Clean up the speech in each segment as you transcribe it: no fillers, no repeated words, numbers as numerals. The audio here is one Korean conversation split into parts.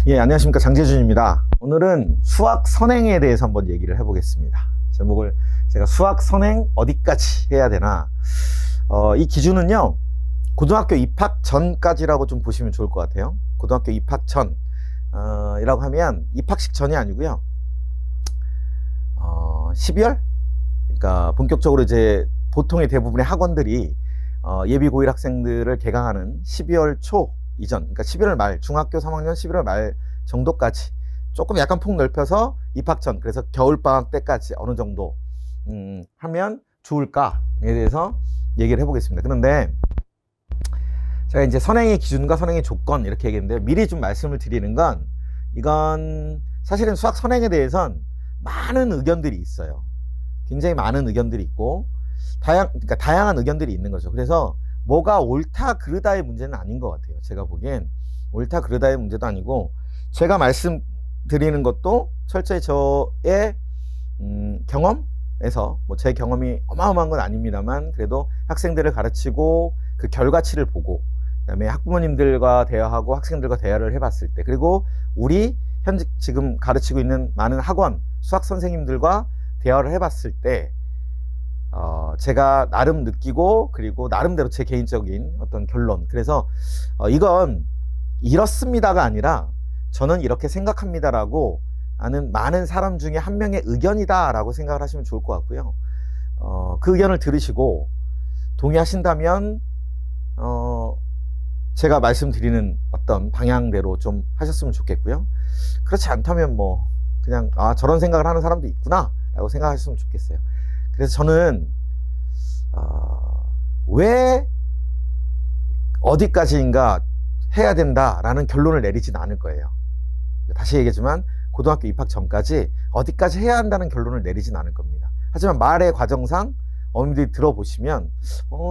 예, 안녕하십니까. 장재준입니다. 오늘은 수학 선행에 대해서 한번 얘기를 해보겠습니다. 제목을 제가 수학 선행 어디까지 해야 되나. 이 기준은요, 고등학교 입학 전까지라고 좀 보시면 좋을 것 같아요. 고등학교 입학 전, 이라고 하면 입학식 전이 아니고요. 12월? 그러니까 본격적으로 이제 보통의 대부분의 학원들이 예비 고1 학생들을 개강하는 12월 초 이전, 그러니까 11월 말, 중학교 3학년 11월 말 정도까지 조금 약간 폭 넓혀서 입학 전, 그래서 겨울방학 때까지 어느 정도 하면 좋을까에 대해서 얘기를 해보겠습니다. 그런데 제가 이제 선행의 기준과 선행의 조건 이렇게 얘기했는데, 미리 좀 말씀을 드리는 건, 이건 사실은 수학 선행에 대해선 많은 의견들이 있어요. 굉장히 많은 의견들이 있고 그러니까 다양한 의견들이 있는 거죠. 그래서 뭐가 옳다 그르다의 문제는 아닌 것 같아요. 제가 보기엔 옳다 그르다의 문제도 아니고, 제가 말씀드리는 것도 철저히 저의 경험에서, 뭐 제 경험이 어마어마한 건 아닙니다만, 그래도 학생들을 가르치고 그 결과치를 보고, 그다음에 학부모님들과 대화하고 학생들과 대화를 해봤을 때, 그리고 우리 현재 지금 가르치고 있는 많은 학원 수학 선생님들과 대화를 해봤을 때, 제가 나름 느끼고, 그리고 나름대로 제 개인적인 어떤 결론, 그래서 이건 이렇습니다가 아니라 저는 이렇게 생각합니다라고 하는 많은 사람 중에 한 명의 의견이다 라고 생각을 하시면 좋을 것 같고요. 그 의견을 들으시고 동의하신다면 제가 말씀드리는 어떤 방향대로 좀 하셨으면 좋겠고요. 그렇지 않다면 뭐 그냥 저런 생각을 하는 사람도 있구나 라고 생각하셨으면 좋겠어요. 그래서 저는 왜 어디까지인가 해야 된다라는 결론을 내리진 않을 거예요. 다시 얘기하지만 고등학교 입학 전까지 어디까지 해야 한다는 결론을 내리진 않을 겁니다. 하지만 말의 과정상 어머님들이 들어보시면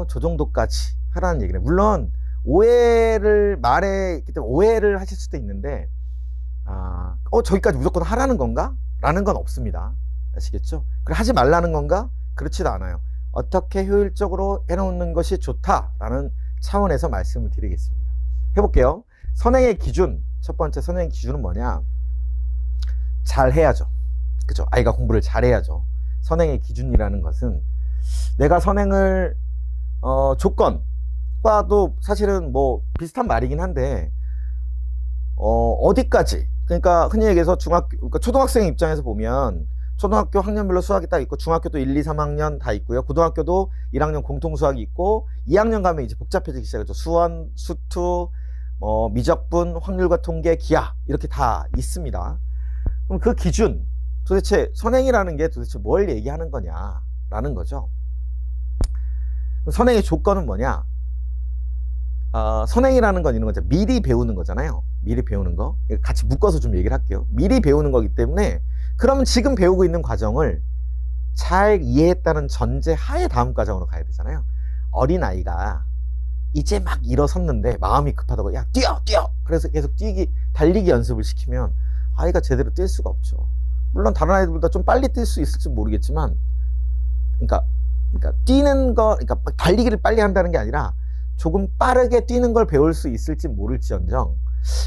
저 정도까지 하라는 얘기네. 물론 말에 있기 때문에 오해를 하실 수도 있는데, 저기까지 무조건 하라는 건가? 라는 건 없습니다. 아시겠죠? 그래, 하지 말라는 건가? 그렇지도 않아요. 어떻게 효율적으로 해놓는 것이 좋다라는 차원에서 말씀을 드리겠습니다. 해볼게요. 선행의 기준, 첫 번째 선행의 기준은 뭐냐? 잘 해야죠. 그죠? 아이가 공부를 잘 해야죠. 선행의 기준이라는 것은, 내가 선행을 조건과도 사실은 뭐 비슷한 말이긴 한데, 어디까지, 그러니까 흔히 얘기해서 그러니까 초등학생 입장에서 보면 초등학교 학년별로 수학이 딱 있고, 중학교도 1, 2, 3학년 다 있고요. 고등학교도 1학년 공통 수학이 있고, 2학년 가면 이제 복잡해지기 시작하죠. 수원, 수투, 미적분, 확률과 통계, 기하 이렇게 다 있습니다. 그럼 그 기준, 도대체 선행이라는 게 도대체 뭘 얘기하는 거냐라는 거죠. 선행의 조건은 뭐냐? 선행이라는 건 이런 거죠. 미리 배우는 거잖아요. 미리 배우는 거. 같이 묶어서 좀 얘기를 할게요. 미리 배우는 거기 때문에, 그러면 지금 배우고 있는 과정을 잘 이해했다는 전제 하에 다음 과정으로 가야 되잖아요. 어린아이가 이제 막 일어섰는데 마음이 급하다고, 야, 뛰어! 그래서 계속 달리기 연습을 시키면 아이가 제대로 뛸 수가 없죠. 물론 다른 아이들보다 좀 빨리 뛸 수 있을지 모르겠지만, 그러니까 뛰는 거, 그러니까 달리기를 빨리 한다는 게 아니라 조금 빠르게 뛰는 걸 배울 수 있을지 모를지언정,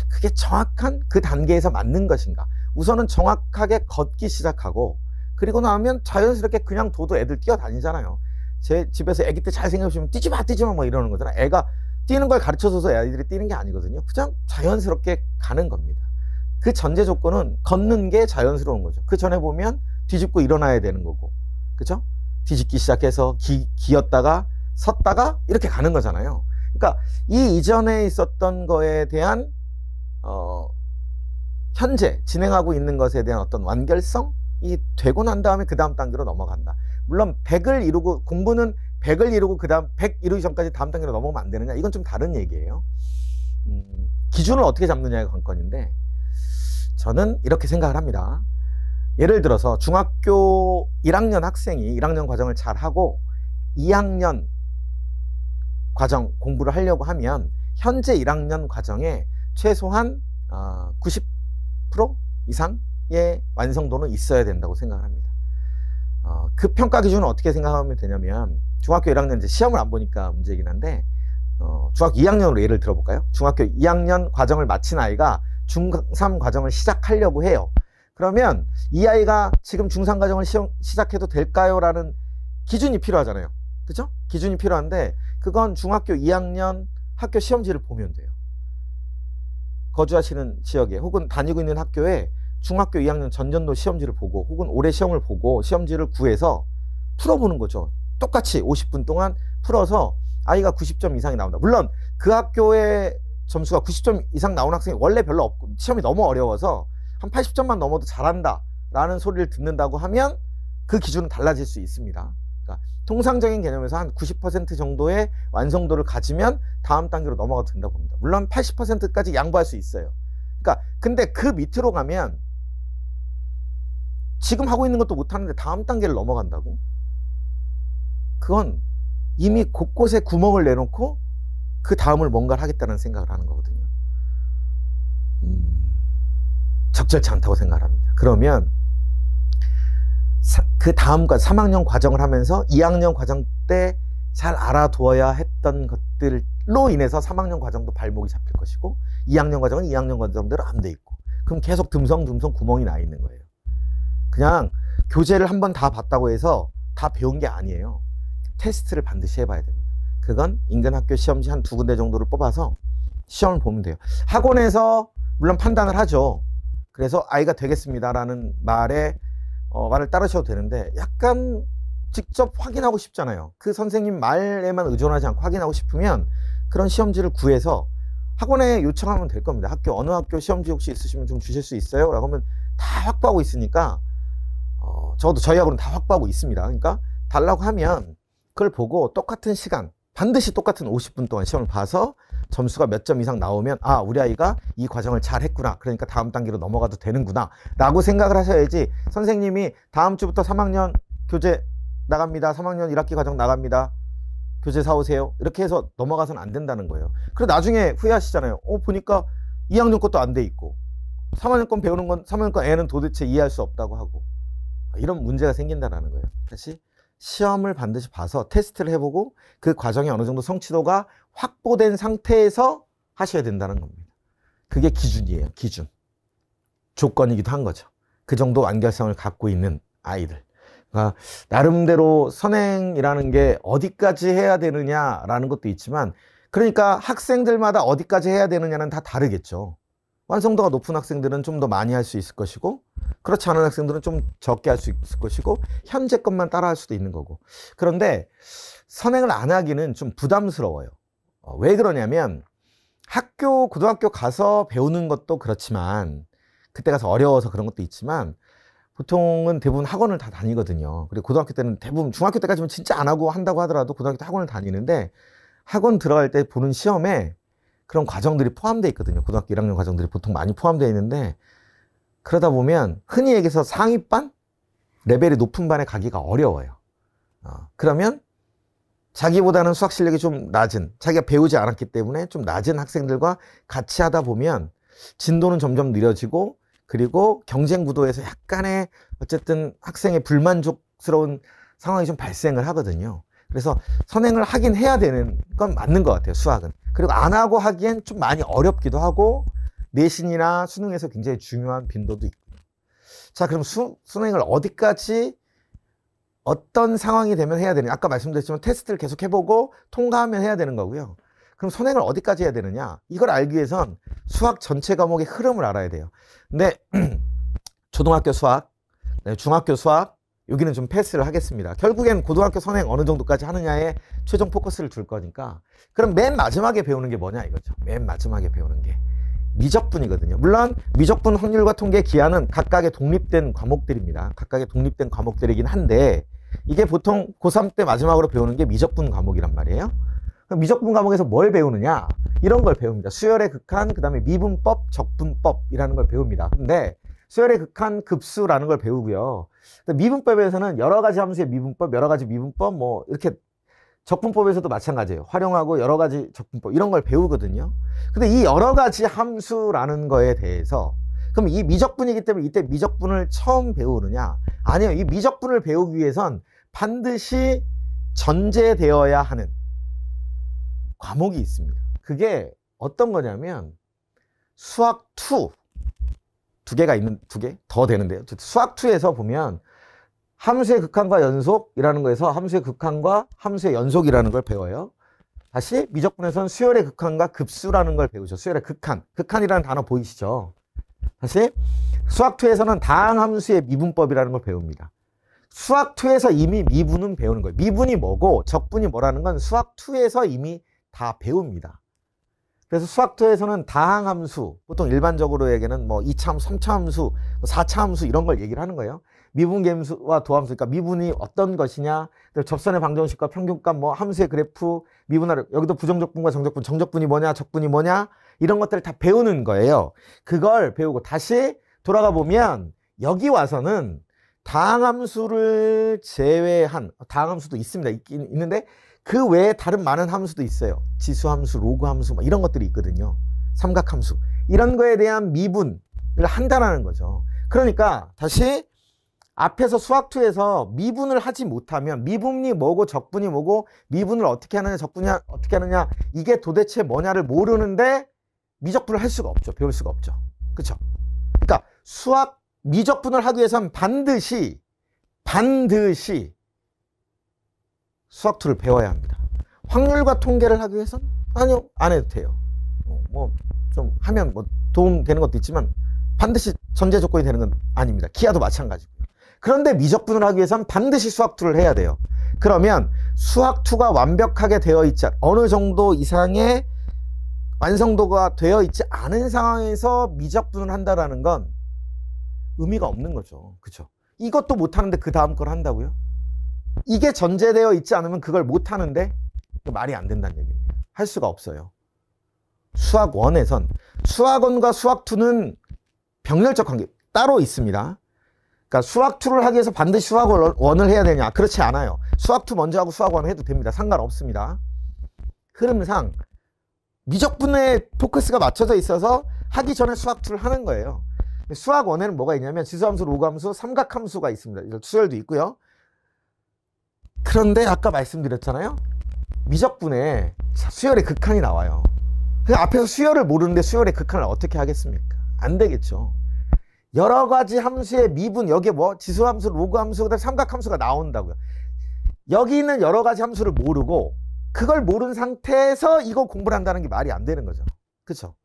그게 정확한 그 단계에서 맞는 것인가. 우선은 정확하게 걷기 시작하고, 그리고 나면 자연스럽게 그냥 둬도 애들 뛰어다니잖아요. 제 집에서 애기 때 잘 생각해보시면 뛰지 마 뭐 이러는 거잖아요. 애가 뛰는 걸 가르쳐줘서 애들이 뛰는 게 아니거든요. 그냥 자연스럽게 가는 겁니다. 그 전제 조건은 걷는 게 자연스러운 거죠. 그 전에 보면 뒤집고 일어나야 되는 거고, 그죠? 뒤집기 시작해서 기었다가 섰다가 이렇게 가는 거잖아요. 그러니까 이 이전에 있었던 거에 대한 현재 진행하고 있는 것에 대한 어떤 완결성이 되고 난 다음에 그 다음 단계로 넘어간다. 물론 100을 이루고, 공부는 100을 이루고 그 다음 100 이루기 전까지 다음 단계로 넘어가면 안 되느냐, 이건 좀 다른 얘기예요. 기준을 어떻게 잡느냐가 관건인데, 저는 이렇게 생각을 합니다. 예를 들어서 중학교 1학년 학생이 1학년 과정을 잘 하고 2학년 과정 공부를 하려고 하면, 현재 1학년 과정에 최소한 90% 이상의 완성도는 있어야 된다고 생각을 합니다. 그 평가 기준은 어떻게 생각하면 되냐면, 중학교 1학년 이제 시험을 안 보니까 문제이긴 한데, 중학교 2학년으로 예를 들어볼까요? 중학교 2학년 과정을 마친 아이가 중3 과정을 시작하려고 해요. 그러면 이 아이가 지금 중3 과정을 시작해도 될까요? 라는 기준이 필요하잖아요. 그죠? 기준이 필요한데 그건 중학교 2학년 학교 시험지를 보면 돼요. 거주하시는 지역에 혹은 다니고 있는 학교에 중학교 2학년 전년도 시험지를 보고 혹은 올해 시험을 보고 시험지를 구해서 풀어보는 거죠. 똑같이 50분 동안 풀어서 아이가 90점 이상이 나온다. 물론 그 학교의 점수가 90점 이상 나온 학생이 원래 별로 없고 시험이 너무 어려워서 한 80점만 넘어도 잘한다 라는 소리를 듣는다고 하면 그 기준은 달라질 수 있습니다. 그러니까 통상적인 개념에서 한 90% 정도의 완성도를 가지면 다음 단계로 넘어가도 된다고 봅니다. 물론 80%까지 양보할 수 있어요. 그러니까 근데 그 밑으로 가면 지금 하고 있는 것도 못하는데 다음 단계를 넘어간다고? 그건 이미 곳곳에 구멍을 내놓고 그 다음을 뭔가를 하겠다는 생각을 하는 거거든요. 적절치 않다고 생각을 합니다. 그러면 그 다음과 3학년 과정을 하면서 2학년 과정 때 잘 알아두어야 했던 것들로 인해서 3학년 과정도 발목이 잡힐 것이고 2학년 과정은 2학년 과정대로 안 돼 있고 그럼 계속 듬성듬성 구멍이 나 있는 거예요. 그냥 교재를 한번 다 봤다고 해서 다 배운 게 아니에요. 테스트를 반드시 해봐야 됩니다. 그건 인근 학교 시험지 한 2군데 정도를 뽑아서 시험을 보면 돼요. 학원에서 물론 판단을 하죠. 그래서 아이가 되겠습니다라는 말을 따르셔도 되는데 약간 직접 확인하고 싶잖아요. 그 선생님 말에만 의존하지 않고 확인하고 싶으면 그런 시험지를 구해서 학원에 요청하면 될 겁니다. 어느 학교 시험지 혹시 있으시면 좀 주실 수 있어요? 라고 하면 다 확보하고 있으니까 저도 저희 학원은 다 확보하고 있습니다. 그러니까 달라고 하면 그걸 보고 똑같은 시간 반드시 똑같은 50분 동안 시험을 봐서 점수가 몇 점 이상 나오면 아 우리 아이가 이 과정을 잘 했구나 그러니까 다음 단계로 넘어가도 되는구나 라고 생각을 하셔야지 선생님이 다음 주부터 3학년 교재 나갑니다. 3학년 1학기 과정 나갑니다. 교재 사오세요. 이렇게 해서 넘어가서는 안 된다는 거예요. 그리고 나중에 후회하시잖아요. 보니까 2학년 것도 안 돼 있고 3학년 건 배우는 건 3학년 건 애는 도대체 이해할 수 없다고 하고 이런 문제가 생긴다는 거예요. 다시 시험을 반드시 봐서 테스트를 해보고 그 과정이 어느 정도 성취도가 확보된 상태에서 하셔야 된다는 겁니다. 그게 기준이에요. 기준. 조건이기도 한 거죠. 그 정도 완결성을 갖고 있는 아이들. 그러니까 나름대로 선행이라는 게 어디까지 해야 되느냐라는 것도 있지만 그러니까 학생들마다 어디까지 해야 되느냐는 다 다르겠죠. 완성도가 높은 학생들은 좀 더 많이 할 수 있을 것이고 그렇지 않은 학생들은 좀 적게 할 수 있을 것이고 현재 것만 따라 할 수도 있는 거고 그런데 선행을 안 하기는 좀 부담스러워요. 왜 그러냐면 고등학교 가서 배우는 것도 그렇지만 그때 가서 어려워서 그런 것도 있지만 보통은 대부분 학원을 다 다니거든요. 그리고 고등학교 때는 대부분 중학교 때까지는 진짜 안 하고 한다고 하더라도 고등학교 때 학원을 다니는데 학원 들어갈 때 보는 시험에 그런 과정들이 포함되어 있거든요. 고등학교 1학년 과정들이 보통 많이 포함되어 있는데 그러다 보면 흔히 얘기해서 상위반? 레벨이 높은 반에 가기가 어려워요. 그러면 자기보다는 수학 실력이 좀 낮은 자기가 배우지 않았기 때문에 좀 낮은 학생들과 같이 하다 보면 진도는 점점 느려지고 그리고 경쟁 구도에서 약간의 어쨌든 학생의 불만족스러운 상황이 좀 발생을 하거든요. 그래서 선행을 하긴 해야 되는 건 맞는 것 같아요. 수학은. 그리고 안 하고 하기엔 좀 많이 어렵기도 하고 내신이나 수능에서 굉장히 중요한 빈도도 있고요. 자, 그럼 수능을 어디까지 어떤 상황이 되면 해야 되느냐. 아까 말씀드렸지만 테스트를 계속 해보고 통과하면 해야 되는 거고요. 그럼 선행을 어디까지 해야 되느냐. 이걸 알기 위해선 수학 전체 과목의 흐름을 알아야 돼요. 근데 초등학교 수학, 중학교 수학 여기는 좀 패스를 하겠습니다. 결국엔 고등학교 선행 어느 정도까지 하느냐에 최종 포커스를 둘 거니까 그럼 맨 마지막에 배우는 게 뭐냐 이거죠. 맨 마지막에 배우는 게 미적분이거든요. 물론 미적분, 확률과 통계, 기하는 각각의 독립된 과목들입니다. 각각의 독립된 과목들이긴 한데 이게 보통 고3 때 마지막으로 배우는 게 미적분 과목이란 말이에요. 그럼 미적분 과목에서 뭘 배우느냐 이런 걸 배웁니다. 수열의 극한, 그 다음에 미분법, 적분법이라는 걸 배웁니다. 근데 수열의 극한, 급수라는 걸 배우고요. 미분법에서는 여러 가지 함수의 미분법, 여러 가지 미분법 뭐 이렇게 적분법에서도 마찬가지예요. 활용하고 여러 가지 적분법 이런 걸 배우거든요. 근데 이 여러 가지 함수라는 거에 대해서 그럼 이 미적분이기 때문에 이때 미적분을 처음 배우느냐? 아니요. 이 미적분을 배우기 위해선 반드시 전제되어야 하는 과목이 있습니다. 그게 어떤 거냐면 수학 2 두 개가 있는, 두 개 더 되는데요. 수학 2에서 보면 함수의 극한과 연속이라는 거에서 함수의 극한과 함수의 연속이라는 걸 배워요. 다시 미적분에서는 수열의 극한과 급수라는 걸 배우죠. 수열의 극한. 극한이라는 단어 보이시죠? 다시 수학 2에서는 다항함수의 미분법이라는 걸 배웁니다. 수학 2에서 이미 미분은 배우는 거예요. 미분이 뭐고 적분이 뭐라는 건 수학 2에서 이미 다 배웁니다. 그래서 수학 2에서는 다항함수, 보통 일반적으로 얘기는 뭐 2차함수, 3차함수, 4차함수 이런 걸 얘기를 하는 거예요. 미분계함수와 도함수, 그러니까 미분이 어떤 것이냐, 접선의 방정식과 평균값, 뭐 함수의 그래프, 미분하를, 여기도 부정적분과 정적분, 정적분이 뭐냐, 적분이 뭐냐, 이런 것들을 다 배우는 거예요. 그걸 배우고 다시 돌아가 보면 여기 와서는 다항함수를 제외한, 다항함수도 있습니다. 있는데 그 외에 다른 많은 함수도 있어요. 지수함수, 로그함수 이런 것들이 있거든요. 삼각함수. 이런 거에 대한 미분을 한다는 거죠. 그러니까 다시 앞에서 수학2에서 미분을 하지 못하면 미분이 뭐고 적분이 뭐고 미분을 어떻게 하느냐 적분이 어떻게 하느냐 이게 도대체 뭐냐를 모르는데 미적분을 할 수가 없죠. 배울 수가 없죠. 그렇죠? 그러니까 미적분을 하기 위해서는 반드시 수학2를 배워야 합니다. 확률과 통계를 하기 위해서는 아니요, 안 해도 돼요. 뭐 좀 하면 뭐 도움 되는 것도 있지만 반드시 전제 조건이 되는 건 아닙니다. 기하도 마찬가지고요. 그런데 미적분을 하기 위해서는 반드시 수학2를 해야 돼요. 그러면 수학2가 완벽하게 되어 있지 어느 정도 이상의 완성도가 되어 있지 않은 상황에서 미적분을 한다라는 건 의미가 없는 거죠. 그렇죠? 이것도 못하는데 그 다음 걸 한다고요? 이게 전제되어 있지 않으면 그걸 못하는데 말이 안 된다는 얘기입니다. 할 수가 없어요. 수학 1에선 수학 1과 수학 2는 병렬적 관계 따로 있습니다. 그러니까 수학 2를 하기 위해서 반드시 수학 1을 해야 되냐? 그렇지 않아요. 수학 2 먼저 하고 수학 1 해도 됩니다. 상관없습니다. 흐름상 미적분에 포커스가 맞춰져 있어서 하기 전에 수학 2를 하는 거예요. 수학 1에는 뭐가 있냐면 지수함수, 로그함수, 삼각함수가 있습니다. 수열도 있고요. 그런데 아까 말씀드렸잖아요. 미적분에 수열의 극한이 나와요. 앞에서 수열을 모르는데 수열의 극한을 어떻게 하겠습니까? 안 되겠죠. 여러 가지 함수의 미분, 여기에 뭐 지수함수, 로그함수, 그다음에 삼각함수가 나온다고요. 여기 있는 여러 가지 함수를 모르고 그걸 모르는 상태에서 이거 공부를 한다는 게 말이 안 되는 거죠. 그렇죠?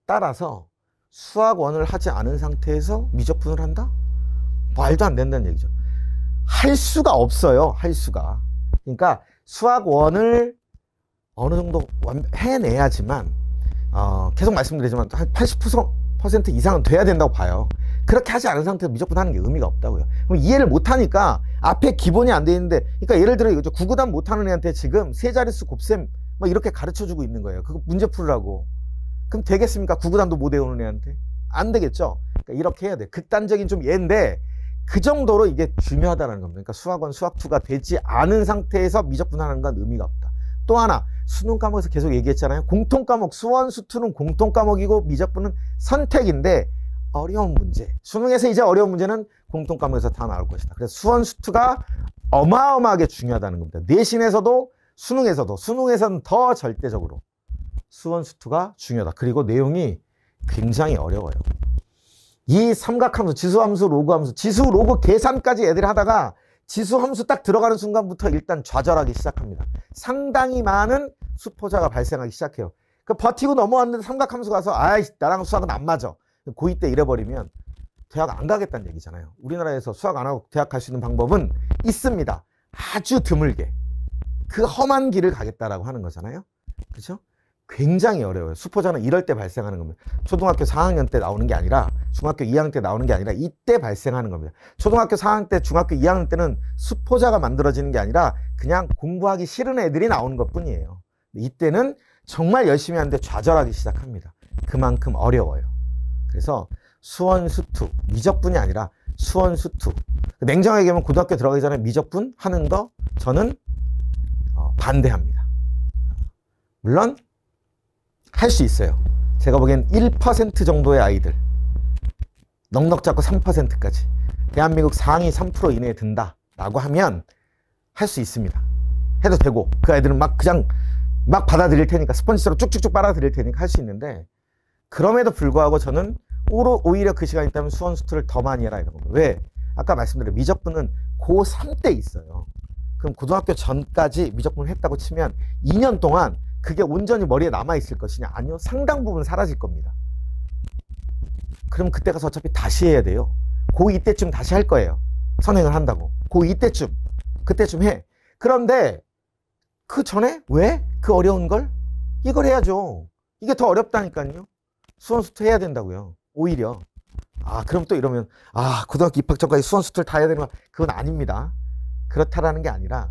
따라서 수학 1을 하지 않은 상태에서 미적분을 한다? 말도 안 된다는 얘기죠. 할 수가 없어요. 할 수가. 그러니까 수학 1을 어느 정도 해내야지만 계속 말씀드리지만 한 80% 이상은 돼야 된다고 봐요. 그렇게 하지 않은 상태에서 미적분 하는 게 의미가 없다고요. 그럼 이해를 못하니까 앞에 기본이 안 돼 있는데, 그러니까 예를 들어 이거죠. 구구단 못하는 애한테 지금 세 자릿수 곱셈 뭐 이렇게 가르쳐주고 있는 거예요. 그거 문제 풀으라고. 그럼 되겠습니까? 구구단도 못 외우는 애한테. 안 되겠죠. 그러니까 이렇게 해야 돼. 극단적인 좀 예인데 그 정도로 이게 중요하다는 겁니다. 그러니까 수학 1, 수학 2가 되지 않은 상태에서 미적분하는 건 의미가 없다. 또 하나, 수능 과목에서 계속 얘기했잖아요. 공통 과목, 수원, 수투는 공통 과목이고 미적분은 선택인데 어려운 문제. 수능에서 이제 어려운 문제는 공통 과목에서 다 나올 것이다. 그래서 수원, 수투가 어마어마하게 중요하다는 겁니다. 내신에서도 수능에서는 더 절대적으로 수원, 수투가 중요하다. 그리고 내용이 굉장히 어려워요. 이 삼각함수, 지수함수, 로그함수, 지수, 로그 계산까지 애들이 하다가 지수함수 딱 들어가는 순간부터 일단 좌절하기 시작합니다. 상당히 많은 수포자가 발생하기 시작해요. 그 버티고 넘어왔는데 삼각함수 가서 아이 나랑 수학은 안 맞아. 고2 때 잃어버리면 대학 안 가겠다는 얘기잖아요. 우리나라에서 수학 안 하고 대학 갈 수 있는 방법은 있습니다. 아주 드물게. 그 험한 길을 가겠다라고 하는 거잖아요. 그렇죠? 굉장히 어려워요. 수포자는 이럴 때 발생하는 겁니다. 초등학교 4학년 때 나오는 게 아니라 중학교 2학년 때 나오는 게 아니라 이때 발생하는 겁니다. 초등학교 4학년 때, 중학교 2학년 때는 수포자가 만들어지는 게 아니라 그냥 공부하기 싫은 애들이 나오는 것뿐이에요. 이때는 정말 열심히 하는데 좌절하기 시작합니다. 그만큼 어려워요. 그래서 수원, 수투, 미적분이 아니라 수원, 수투. 냉정하게 얘기하면 고등학교 들어가기 전에 미적분 하는 거 저는 반대합니다. 물론 할 수 있어요. 제가 보기엔 1% 정도의 아이들, 넉넉 잡고 3%까지 대한민국 상위 3% 이내에 든다라고 하면 할 수 있습니다. 해도 되고 그 아이들은 그냥 막 받아들일 테니까, 스펀지처럼 쭉쭉쭉 빨아들일 테니까 할 수 있는데, 그럼에도 불구하고 저는 오히려 그 시간이 있다면 수원 수투를 더 많이 해라 이런 겁니다. 왜? 아까 말씀드린 미적분은 고3 때 있어요. 그럼 고등학교 전까지 미적분을 했다고 치면 2년 동안 그게 온전히 머리에 남아있을 것이냐? 아니요. 상당 부분 사라질 겁니다. 그럼 그때 가서 어차피 다시 해야 돼요. 고2 때쯤 다시 할 거예요. 선행을 한다고. 고2 때쯤. 그때쯤 해. 그런데 그 전에 왜? 그 어려운 걸? 이걸 해야죠. 이게 더 어렵다니까요. 수원 수투 해야 된다고요. 오히려. 그럼 또 이러면 고등학교 입학 전까지 수원 수투를 다 해야 되는 건 그건 아닙니다. 그렇다라는 게 아니라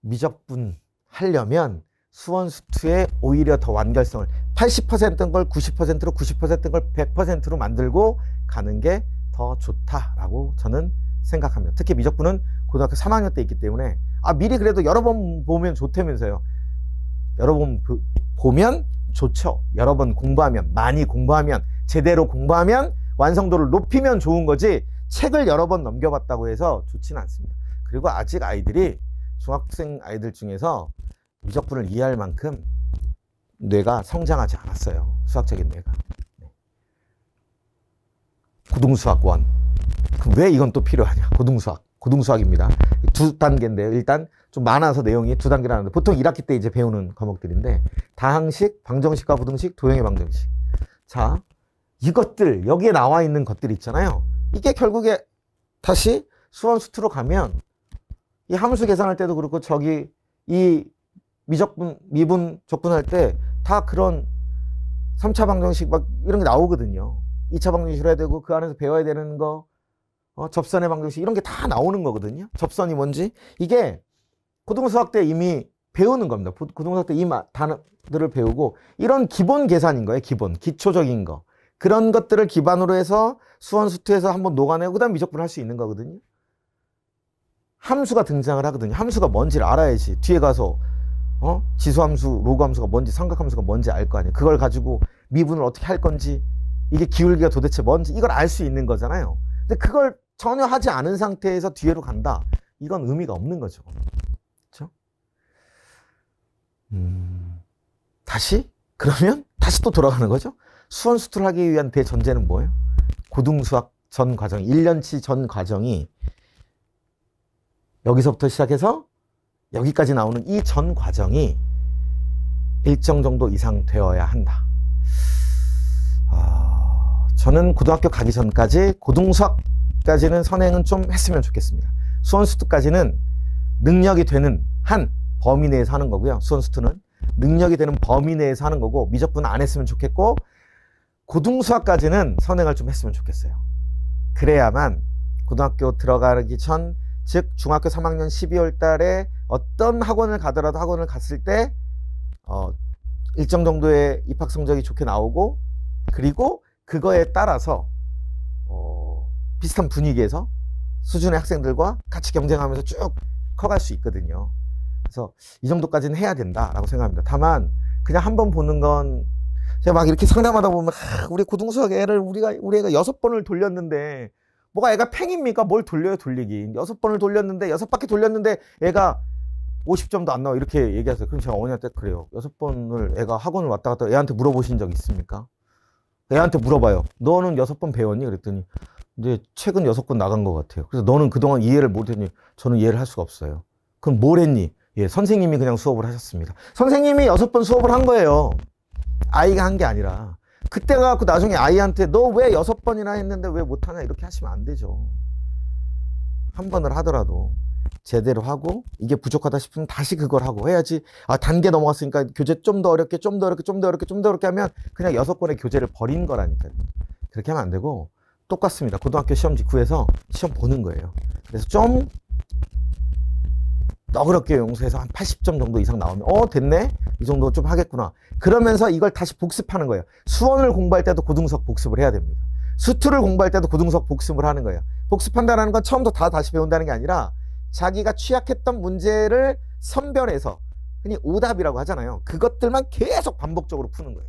미적분 하려면 수원 수투에 오히려 더 완결성을 80%인 걸 90%로 90%인 걸 100%로 만들고 가는 게 더 좋다라고 저는 생각합니다. 특히 미적분은 고등학교 3학년 때 있기 때문에 미리 그래도 여러 번 보면 좋다면서요. 여러 번 보면 좋죠. 여러 번 공부하면, 많이 공부하면, 제대로 공부하면 완성도를 높이면 좋은 거지 책을 여러 번 넘겨봤다고 해서 좋지는 않습니다. 그리고 아직 아이들이 중학생 아이들 중에서 미적분을 이해할 만큼 뇌가 성장하지 않았어요. 수학적인 뇌가. 고등수학 1. 그럼 왜 이건 또 필요하냐? 고등수학입니다. 두 단계인데요. 일단 좀 많아서 내용이 두 단계라는데 보통 1학기 때 이제 배우는 과목들인데 다항식, 방정식과 부등식, 도형의 방정식. 자, 이것들 여기에 나와 있는 것들 있잖아요. 이게 결국에 다시 수원 수투로 가면 이 함수 계산할 때도 그렇고 저기 이 미적분, 미분, 적분할 때 다 그런 3차 방정식 막 이런 게 나오거든요. 2차 방정식을 해야 되고 그 안에서 배워야 되는 거 접선의 방정식 이런 게 다 나오는 거거든요. 접선이 뭔지 이게 고등수학 때 이미 배우는 겁니다. 고등수학 때 이 단어들을 배우고 이런 기본 계산인 거예요. 기초적인 거. 그런 것들을 기반으로 해서 수원 수투에서 한번 녹아내고 그 다음 미적분을 할 수 있는 거거든요. 함수가 등장을 하거든요. 함수가 뭔지를 알아야지 뒤에 가서 지수함수, 로그함수가 뭔지, 삼각함수가 뭔지 알 거 아니에요. 그걸 가지고 미분을 어떻게 할 건지, 이게 기울기가 도대체 뭔지 이걸 알 수 있는 거잖아요. 근데 그걸 전혀 하지 않은 상태에서 뒤로 간다. 이건 의미가 없는 거죠. 그렇죠? 그러면 다시 또 돌아가는 거죠. 수원 수투를 하기 위한 대전제는 뭐예요? 고등수학 전 과정, 1년치 전 과정이 여기서부터 시작해서 여기까지 나오는 이 전 과정이 일정 정도 이상 되어야 한다. 저는 고등학교 가기 전까지 고등수학까지는 선행은 좀 했으면 좋겠습니다. 수원수투까지는 능력이 되는 한 범위 내에서 하는 거고요. 수원수투는 능력이 되는 범위 내에서 하는 거고 미적분은 안 했으면 좋겠고 고등수학까지는 선행을 좀 했으면 좋겠어요. 그래야만 고등학교 들어가기 전, 즉 중학교 3학년 12월 달에 어떤 학원을 가더라도 학원을 갔을 때 일정 정도의 입학 성적이 좋게 나오고 그리고 그거에 따라서 비슷한 분위기에서 수준의 학생들과 같이 경쟁하면서 쭉 커갈 수 있거든요. 그래서 이 정도까지는 해야 된다라고 생각합니다. 다만 그냥 한번 보는 건 제가 막 이렇게 상담하다 보면 우리 고등수학 애를 우리 애가 6번을 돌렸는데 뭐가 애가 팽입니까? 뭘 돌려요 돌리긴. 6번을 돌렸는데 6바퀴 돌렸는데 애가 50점도 안 나와 이렇게 얘기하세요. 그럼 제가 어머니한테 그래요. 6번을 애가 학원을 왔다 갔다 애한테 물어보신 적 있습니까? 애한테 물어봐요. 너는 6번 배웠니? 그랬더니 이제 최근 6번 나간 것 같아요. 그래서 너는 그동안 이해를 못했니? 저는 이해를 할 수가 없어요. 그럼 뭘 했니? 예, 선생님이 그냥 수업을 하셨습니다. 선생님이 6번 수업을 한 거예요. 아이가 한 게 아니라. 그때 가갖고 나중에 아이한테 너 왜 6번이나 했는데 왜 못하냐 이렇게 하시면 안 되죠. 한 번을 하더라도 제대로 하고 이게 부족하다 싶으면 다시 그걸 하고 해야지. 단계 넘어갔으니까 교재 좀 더 어렵게 좀 더 어렵게 좀 더 어렵게 좀 더 어렵게 하면 그냥 6번의 교재를 버린 거라니까요. 그렇게 하면 안 되고 똑같습니다. 고등학교 시험 직후에서 시험 보는 거예요. 그래서 좀 너그럽게 용서해서 한 80점 정도 이상 나오면 됐네? 이 정도 좀 하겠구나. 그러면서 이걸 다시 복습하는 거예요. 수원을 공부할 때도 고등수학 복습을 해야 됩니다. 수투를 공부할 때도 고등수학 복습을 하는 거예요. 복습한다는 건 처음부터 다 다시 배운다는 게 아니라 자기가 취약했던 문제를 선별해서 흔히 오답이라고 하잖아요. 그것들만 계속 반복적으로 푸는 거예요.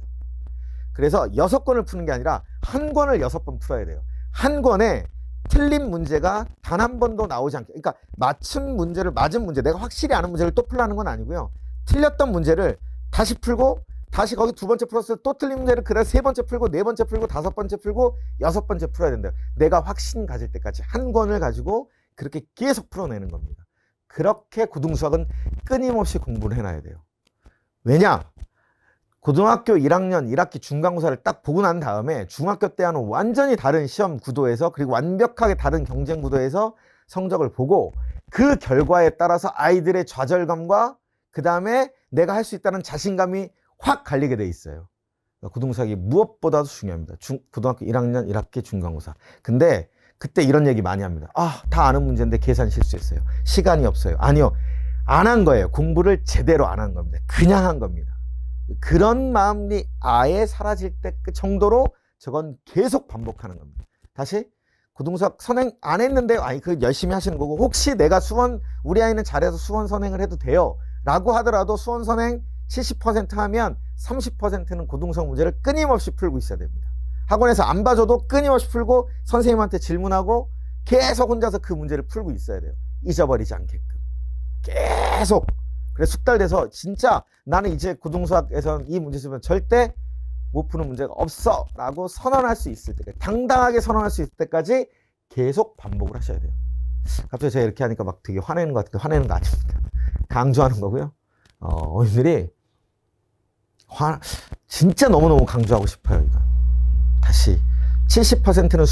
그래서 6권을 푸는 게 아니라 한 권을 6번 풀어야 돼요. 한 권에 틀린 문제가 단 한 번도 나오지 않게, 그러니까 맞은 문제, 내가 확실히 아는 문제를 또 풀라는 건 아니고요. 틀렸던 문제를 다시 풀고 다시 거기 두 번째 풀었을 때 또 틀린 문제를 그래 세 번째 풀고 네 번째 풀고 다섯 번째 풀고 여섯 번째 풀어야 된대요. 내가 확신 가질 때까지 한 권을 가지고 그렇게 계속 풀어내는 겁니다. 그렇게 고등수학은 끊임없이 공부를 해놔야 돼요. 왜냐? 고등학교 1학년 1학기 중간고사를 딱 보고 난 다음에 중학교 때와는 완전히 다른 시험 구도에서 그리고 완벽하게 다른 경쟁 구도에서 성적을 보고 그 결과에 따라서 아이들의 좌절감과 그 다음에 내가 할 수 있다는 자신감이 확 갈리게 돼 있어요. 고등수학이 무엇보다도 중요합니다. 고등학교 1학년 1학기 중간고사. 근데 그때 이런 얘기 많이 합니다. 다 아는 문제인데 계산 실수했어요. 시간이 없어요. 아니요. 안 한 거예요. 공부를 제대로 안 한 겁니다. 그냥 한 겁니다. 그런 마음이 아예 사라질 때 그 정도로 저건 계속 반복하는 겁니다. 다시 고등수학 선행 안 했는데 그 열심히 하시는 거고 혹시 내가 우리 아이는 잘해서 수원 선행을 해도 돼요 라고 하더라도 수원 선행 70% 하면 30%는 고등수학 문제를 끊임없이 풀고 있어야 됩니다. 학원에서 안 봐줘도 끊임없이 풀고 선생님한테 질문하고 계속 혼자서 그 문제를 풀고 있어야 돼요. 잊어버리지 않게끔 계속. 그래서 숙달돼서 진짜 나는 이제 고등수학에서는 이 문제 쓰면 절대 못 푸는 문제가 없어 라고 선언할 수 있을 때까지 당당하게 선언할 수 있을 때까지 계속 반복을 하셔야 돼요. 갑자기 제가 이렇게 하니까 막 되게 화내는 것 같은데 화내는 거 아닙니다. 강조하는 거고요. 어머님들이 진짜 너무너무 강조하고 싶어요. 이거. 다시 70%는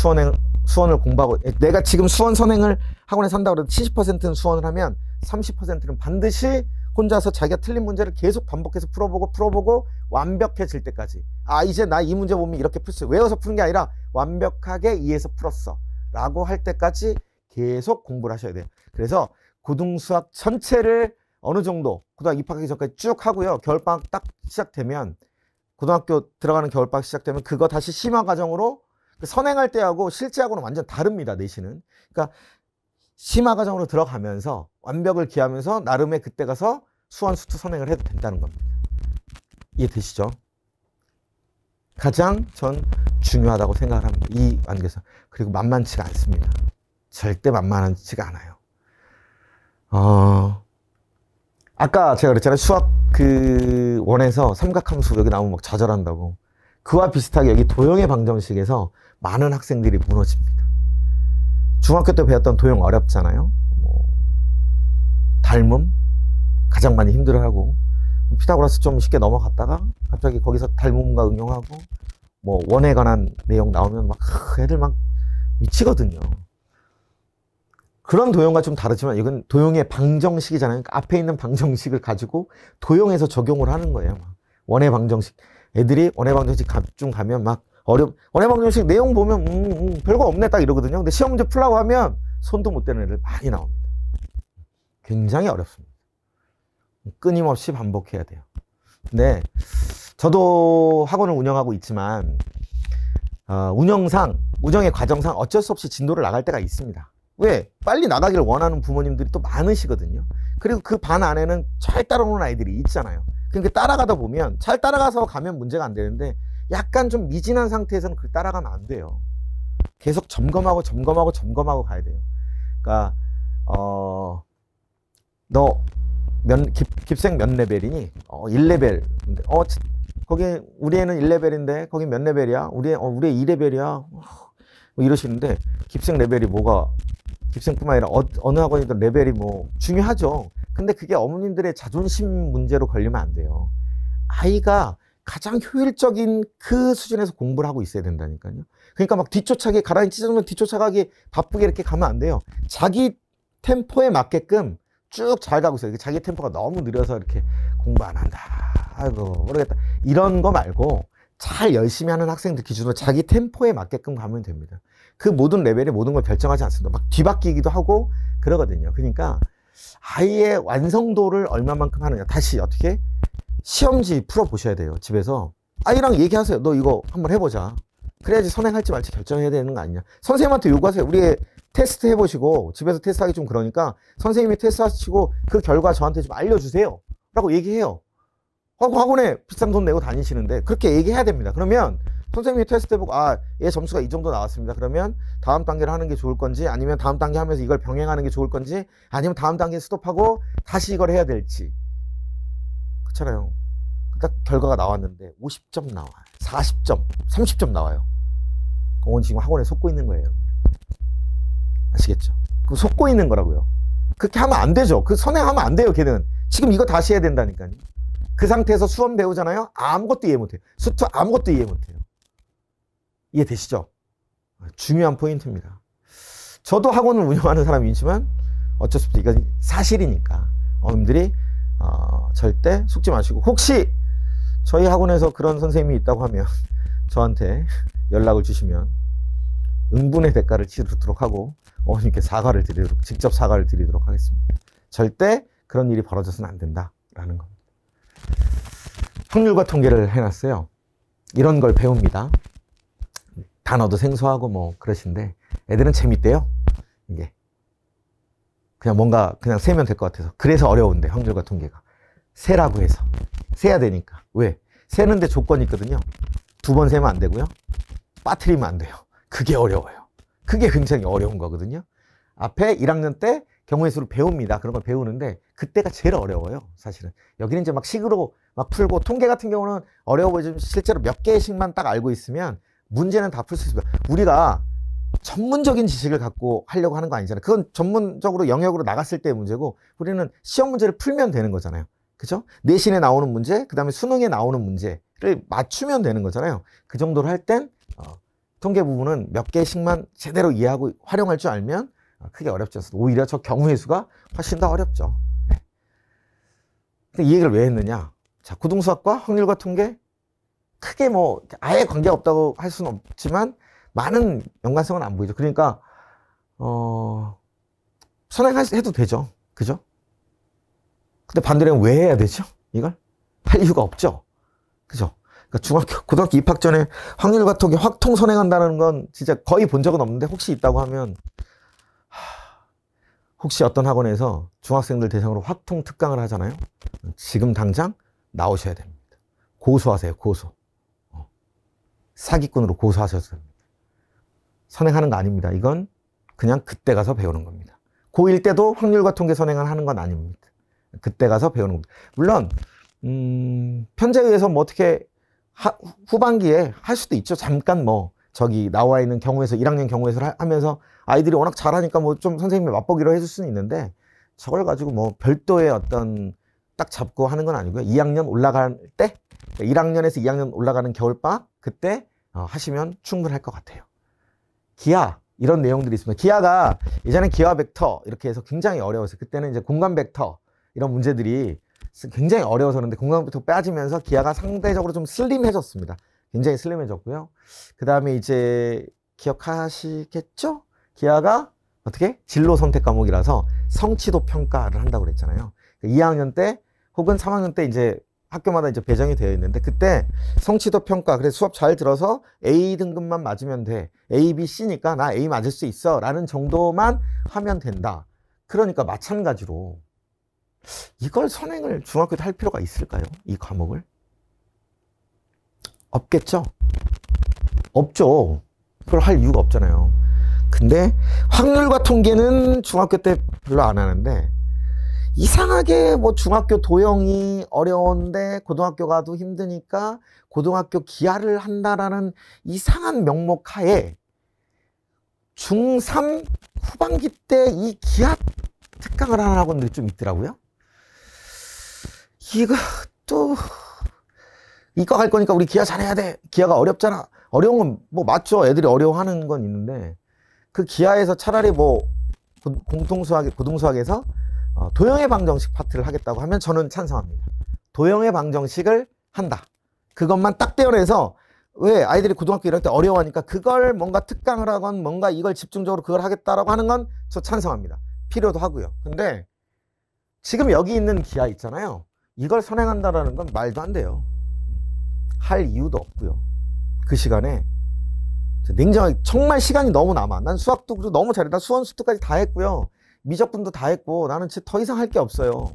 수원을 공부하고 내가 지금 수원 선행을 학원에서 한다고 해도 70%는 수원을 하면 30%는 반드시 혼자서 자기가 틀린 문제를 계속 반복해서 풀어보고 완벽해질 때까지 이제 나 이 문제 보면 이렇게 풀 수 있어. 외워서 푸는 게 아니라 완벽하게 이해해서 풀었어 라고 할 때까지 계속 공부를 하셔야 돼요. 그래서 고등수학 전체를 어느 정도 고등학교 입학하기 전까지 쭉 하고요. 겨울방학 딱 시작되면 고등학교 들어가는 겨울방학 시작되면 그거 다시 심화 과정으로 선행할 때하고 실제하고는 완전 다릅니다. 내신은. 그러니까 심화 과정으로 들어가면서 완벽을 기하면서 나름의 그때 가서 수원 수투 선행을 해도 된다는 겁니다. 이해되시죠? 가장 전 중요하다고 생각을 합니다. 이 관계에서. 그리고 만만치가 않습니다. 절대 만만치가 않아요. 아까 제가 그랬잖아요. 수학 원에서 삼각함수 여기 나오면 막 좌절한다고. 그와 비슷하게 여기 도형의 방정식에서 많은 학생들이 무너집니다. 중학교 때 배웠던 도형 어렵잖아요. 닮음 가장 많이 힘들어하고 피타고라스 좀 쉽게 넘어갔다가 갑자기 거기서 닮음과 응용하고 원에 관한 내용 나오면 막 애들 막 미치거든요. 그런 도형과 좀 다르지만 이건 도형의 방정식이잖아요. 그러니까 앞에 있는 방정식을 가지고 도형에서 적용을 하는 거예요. 원의 방정식 애들이 원의 방정식 좀 가면 막 원의 방정식 내용 보면 별거 없네 딱 이러거든요. 근데 시험 문제 풀라고 하면 손도 못 대는 애들 많이 나옵니다. 굉장히 어렵습니다. 끊임없이 반복해야 돼요. 근데 저도 학원을 운영하고 있지만 운영의 과정상 어쩔 수 없이 진도를 나갈 때가 있습니다. 왜? 빨리 나가기를 원하는 부모님들이 또 많으시거든요. 그리고 그 반 안에는 잘 따라오는 아이들이 있잖아요. 그러니까 따라가다 보면 잘 따라가서 가면 문제가 안 되는데 약간 좀 미진한 상태에서는 그 따라가면 안 돼요. 계속 점검하고 가야 돼요. 그러니까 너 깁생 몇 레벨이니? 1레벨. 거기 우리 애는 1레벨인데 거기 몇 레벨이야? 우리 애 2레벨이야. 이러시는데 깁생 레벨이 깁생뿐만 아니라 어느 학원이든 레벨이 중요하죠. 근데 그게 어머님들의 자존심 문제로 걸리면 안 돼요. 아이가 가장 효율적인 그 수준에서 공부를 하고 있어야 된다니까요. 그러니까 막 가라앉히 찢어지면 뒤쫓아가기 바쁘게 이렇게 가면 안 돼요. 자기 템포에 맞게끔 쭉 잘 가고 있어요. 자기 템포가 너무 느려서 이렇게 공부 안 한다. 아이고 모르겠다. 이런 거 말고 잘 열심히 하는 학생들 기준으로 자기 템포에 맞게끔 가면 됩니다. 그 모든 레벨에 모든 걸 결정하지 않습니다. 막 뒤바뀌기도 하고 그러거든요. 그러니까 아이의 완성도를 얼마만큼 하느냐. 다시 어떻게? 시험지 풀어보셔야 돼요. 집에서 아이랑 얘기하세요. 너 이거 한번 해보자. 그래야지 선행할지 말지 결정해야 되는 거 아니냐. 선생님한테 요구하세요. 우리 애 테스트 해보시고 집에서 테스트하기 좀 그러니까 선생님이 테스트 하시고 그 결과 저한테 좀 알려주세요 라고 얘기해요. 학원에 비싼 돈 내고 다니시는데 그렇게 얘기해야 됩니다. 그러면 선생님이 테스트 해보고 얘 점수가 이 정도 나왔습니다. 그러면 다음 단계를 하는 게 좋을 건지 아니면 다음 단계 하면서 이걸 병행하는 게 좋을 건지 아니면 다음 단계 스톱하고 다시 이걸 해야 될지. 그렇잖아요. 딱 결과가 나왔는데 50점 나와요. 40점, 30점 나와요. 그건 지금 학원에 속고 있는 거예요. 아시겠죠? 그 속고 있는 거라고요. 그렇게 하면 안 되죠. 그 선행하면 안 돼요, 걔는. 지금 이거 다시 해야 된다니까요. 그 상태에서 수험 배우잖아요. 아무것도 이해 못해요. 수투 아무것도 이해 못해요. 이해되시죠? 중요한 포인트입니다. 저도 학원을 운영하는 사람이지만 어쩔 수 없죠. 이건 사실이니까 어머님들이 절대 속지 마시고, 혹시 저희 학원에서 그런 선생님이 있다고 하면 저한테 연락을 주시면 응분의 대가를 치르도록 하고 어머님께 사과를 드리도록, 직접 사과를 드리도록 하겠습니다. 절대 그런 일이 벌어져서는 안 된다라는 겁니다. 확률과 통계를 해놨어요. 이런 걸 배웁니다. 단어도 생소하고 뭐 그러신데 애들은 재밌대요. 이게 그냥 뭔가 그냥 세면 될 것 같아서. 그래서 어려운데 확률과 통계가 세라고 해서 세야 되니까. 왜? 세는데 조건이 있거든요. 2번 세면 안 되고요. 빠뜨리면 안 돼요. 그게 어려워요. 그게 굉장히 어려운 거거든요. 앞에 1학년 때 경우의 수를 배웁니다. 그런 걸 배우는데 그때가 제일 어려워요. 사실은 여기는 이제 막 식으로 막 풀고, 통계 같은 경우는 어려워 보이지만 실제로 몇 개씩만 딱 알고 있으면 문제는 다 풀 수 있습니다. 우리가 전문적인 지식을 갖고 하려고 하는 거 아니잖아요. 그건 전문적으로 영역으로 나갔을 때의 문제고, 우리는 시험 문제를 풀면 되는 거잖아요. 그죠? 내신에 나오는 문제, 그 다음에 수능에 나오는 문제를 맞추면 되는 거잖아요. 그 정도로 할 땐 통계 부분은 몇 개씩만 제대로 이해하고 활용할 줄 알면 크게 어렵지 않습니다. 오히려 저 경우의 수가 훨씬 더 어렵죠. 네. 근데 이 얘기를 왜 했느냐? 자, 고등수학과 확률과 통계 크게 뭐 아예 관계가 없다고 할 수는 없지만 많은 연관성은 안 보이죠. 그러니까 선행해도 되죠. 그죠? 근데 반대로 왜 해야 되죠? 이걸 할 이유가 없죠. 그죠? 그러니까 고등학교 입학 전에 확률과 통계 확통 선행한다는 건 진짜 거의 본 적은 없는데, 혹시 있다고 하면 혹시 어떤 학원에서 중학생들 대상으로 확통 특강을 하잖아요. 지금 당장 나오셔야 됩니다. 고소하세요. 고소. 사기꾼으로 고소하셔도 됩니다. 선행하는 거 아닙니다. 이건 그냥 그때 가서 배우는 겁니다. 고1 때도 확률과 통계 선행을 하는 건 아닙니다. 그때 가서 배우는 겁니다. 물론 편제에 의해서 뭐 어떻게 후반기에 할 수도 있죠. 잠깐 뭐 저기 나와 있는 경우에서 1학년 경우에서 하면서 아이들이 워낙 잘하니까 뭐 좀 선생님이 맛보기로 해줄 수는 있는데, 저걸 가지고 뭐 별도의 어떤 딱 잡고 하는 건 아니고요. 2학년 올라갈 때, 1학년에서 2학년 올라가는 겨울방학 그때 하시면 충분할 것 같아요. 기하 이런 내용들이 있습니다. 기하가 예전에 기하 벡터 이렇게 해서 굉장히 어려웠어요. 그때는 이제 공간 벡터 이런 문제들이 굉장히 어려워서 그런데 공간 벡터 빠지면서 기하가 상대적으로 좀 슬림해졌습니다. 굉장히 슬림해졌고요. 그 다음에 이제 기억하시겠죠? 기하가 어떻게? 진로 선택 과목이라서 성취도 평가를 한다고 그랬잖아요. 2학년 때 혹은 3학년 때 이제 학교마다 이제 배정이 되어 있는데, 그때 성취도 평가, 그래서 수업 잘 들어서 A 등급만 맞으면 돼. A, B, C니까 나 A 맞을 수 있어. 라는 정도만 하면 된다. 그러니까 마찬가지로 이걸 선행을 중학교 때 할 필요가 있을까요? 이 과목을? 없겠죠? 없죠. 그걸 할 이유가 없잖아요. 근데 확률과 통계는 중학교 때 별로 안 하는데, 이상하게 뭐 중학교 도형이 어려운데 고등학교 가도 힘드니까 고등학교 기하를 한다라는 이상한 명목 하에 중3 후반기 때 이 기하 특강을 하는 학원들이 좀 있더라고요. 이거 할 거니까 우리 기하 잘해야 돼. 기하가 어렵잖아. 어려운 건 뭐 맞죠. 애들이 어려워하는 건 있는데, 그 기하에서 차라리 뭐 고등수학에서 도형의 방정식 파트를 하겠다고 하면 저는 찬성합니다. 도형의 방정식을 한다. 그것만 딱 떼어내서, 왜 아이들이 고등학교 1학년 때 어려워하니까 그걸 뭔가 특강을 하건 뭔가 이걸 집중적으로 그걸 하겠다라고 하는 건 저 찬성합니다. 필요도 하고요. 근데 지금 여기 있는 기하 있잖아요. 이걸 선행한다라는 건 말도 안 돼요. 할 이유도 없고요. 그 시간에 냉정하게 정말 시간이 너무 남아. 난 수학도 너무 잘해. 난 수원 수투까지 다 했고요. 미적분도 다 했고, 나는 진짜 더 이상 할 게 없어요.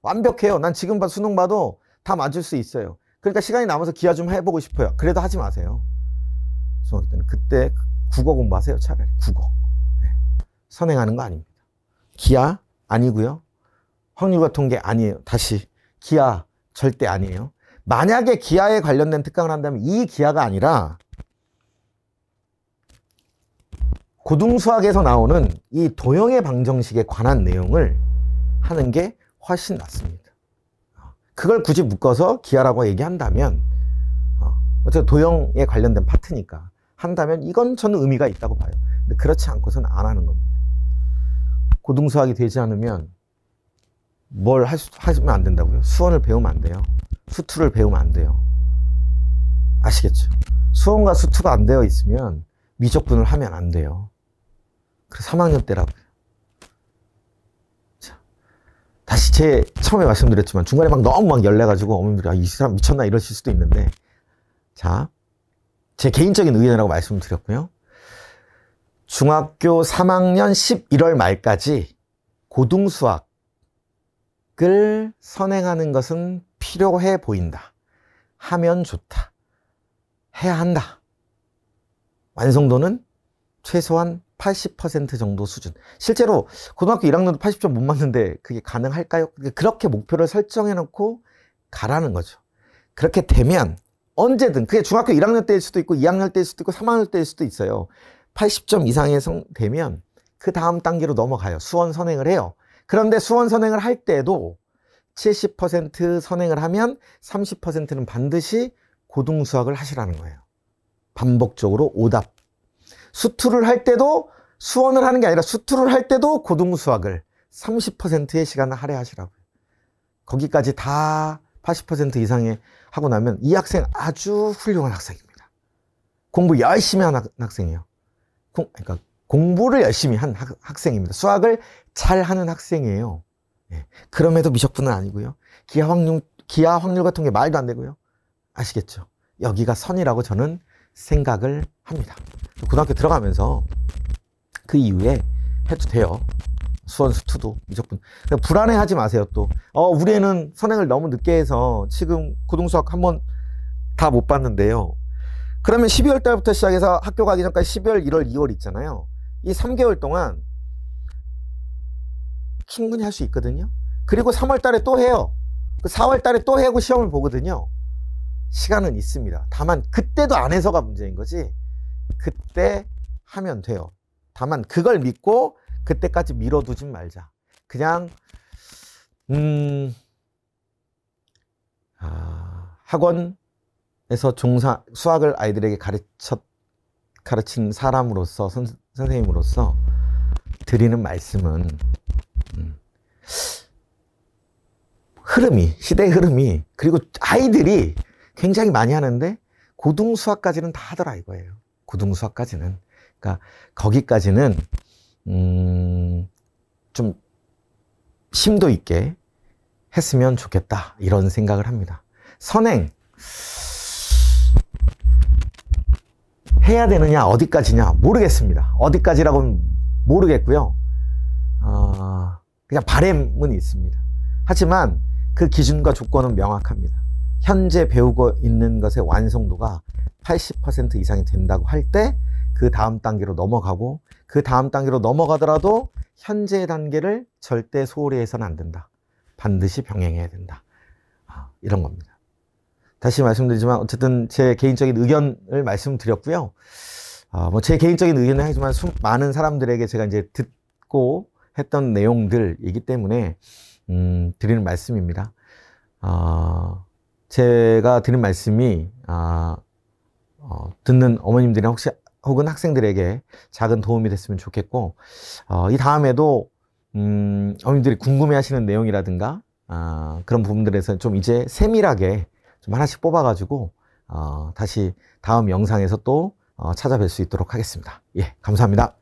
완벽해요. 난 지금 수능 봐도 다 맞을 수 있어요. 그러니까 시간이 남아서 기하 좀 해보고 싶어요. 그래도 하지 마세요. 중학교 때는 그때 국어 공부하세요. 차라리 국어. 네. 선행하는 거 아닙니다. 기하 아니고요. 확률과 통계 아니에요. 다시 기하 절대 아니에요. 만약에 기아에 관련된 특강을 한다면 이 기아가 아니라 고등수학에서 나오는 이 도형의 방정식에 관한 내용을 하는 게 훨씬 낫습니다. 그걸 굳이 묶어서 기하라고 얘기한다면 어차피 도형에 관련된 파트니까 한다면 이건 저는 의미가 있다고 봐요. 근데 그렇지 않고서는 안 하는 겁니다. 고등수학이 되지 않으면 뭘 하시면 안 된다고요. 수원을 배우면 안 돼요. 수투를 배우면 안 돼요. 아시겠죠? 수원과 수투가 안 되어 있으면 미적분을 하면 안 돼요. 그래서 3학년 때라고요. 자, 다시 제 처음에 말씀드렸지만 중간에 막 너무 막 열내가지고 어머님들이 이 사람 미쳤나 이러실 수도 있는데, 자, 제 개인적인 의견이라고 말씀을 드렸고요. 중학교 3학년 11월 말까지 고등수학을 선행하는 것은 필요해 보인다. 하면 좋다. 해야 한다. 완성도는 최소한 80% 정도 수준. 실제로 고등학교 1학년도 80점 못 맞는데 그게 가능할까요? 그렇게 목표를 설정해 놓고 가라는 거죠. 그렇게 되면 언제든, 그게 중학교 1학년 때일 수도 있고 2학년 때일 수도 있고 3학년 때일 수도 있어요. 80점 이상이 되면 그 다음 단계로 넘어가요. 수원 선행을 해요. 그런데 수원 선행을 할 때도 70% 선행을 하면 30%는 반드시 고등수학을 하시라는 거예요. 반복적으로 오답. 수투를 할 때도 수원을 하는 게 아니라 수투를 할 때도 고등수학을 30%의 시간을 할애하시라고요. 거기까지 다 80% 이상의 하고 나면 이 학생 아주 훌륭한 학생입니다. 공부 열심히 한 학생이에요. 그러니까 공부를 열심히 한 학생입니다. 수학을 잘 하는 학생이에요. 예. 그럼에도 미적분은 아니고요. 기하 확률 같은 게 말도 안 되고요. 아시겠죠? 여기가 선이라고 저는 생각을 합니다. 고등학교 들어가면서 그 이후에 해도 돼요. 수원, 수투도, 미적분. 불안해하지 마세요, 또. 우리 애는 선행을 너무 늦게 해서 지금 고등수학 한 번 다 못 봤는데요. 그러면 12월 달부터 시작해서 학교 가기 전까지 12월, 1월, 2월 있잖아요. 이 3개월 동안 충분히 할 수 있거든요. 그리고 3월 달에 또 해요. 4월 달에 또 하고 시험을 보거든요. 시간은 있습니다. 다만 그때도 안 해서가 문제인 거지. 그때 하면 돼요. 다만 그걸 믿고 그때까지 미뤄두진 말자. 그냥 학원에서 수학을 아이들에게 가르친 사람으로서, 선생님으로서 드리는 말씀은 시대의 흐름이, 그리고 아이들이 굉장히 많이 하는데 고등수학까지는 다 하더라 이거예요. 고등수학까지는. 그러니까 거기까지는 좀 심도 있게 했으면 좋겠다 이런 생각을 합니다. 선행 해야 되느냐, 어디까지냐 모르겠습니다. 어디까지라고는 모르겠고요. 그냥 바람은 있습니다. 하지만 그 기준과 조건은 명확합니다. 현재 배우고 있는 것의 완성도가 80% 이상이 된다고 할 때 그 다음 단계로 넘어가고, 그 다음 단계로 넘어가더라도 현재의 단계를 절대 소홀히 해서는 안 된다. 반드시 병행해야 된다. 이런 겁니다. 다시 말씀드리지만 어쨌든 제 개인적인 의견을 말씀드렸고요. 제 개인적인 의견은 하지만 많은 사람들에게 제가 이제 듣고 했던 내용들이기 때문에 드리는 말씀입니다. 제가 드린 말씀이 듣는 어머님들이나 혹은 학생들에게 작은 도움이 됐으면 좋겠고, 이 다음에도 어머님들이 궁금해하시는 내용이라든가 그런 부분들에서 좀 이제 세밀하게 좀 하나씩 뽑아가지고 다시 다음 영상에서 또 찾아뵐 수 있도록 하겠습니다. 예, 감사합니다.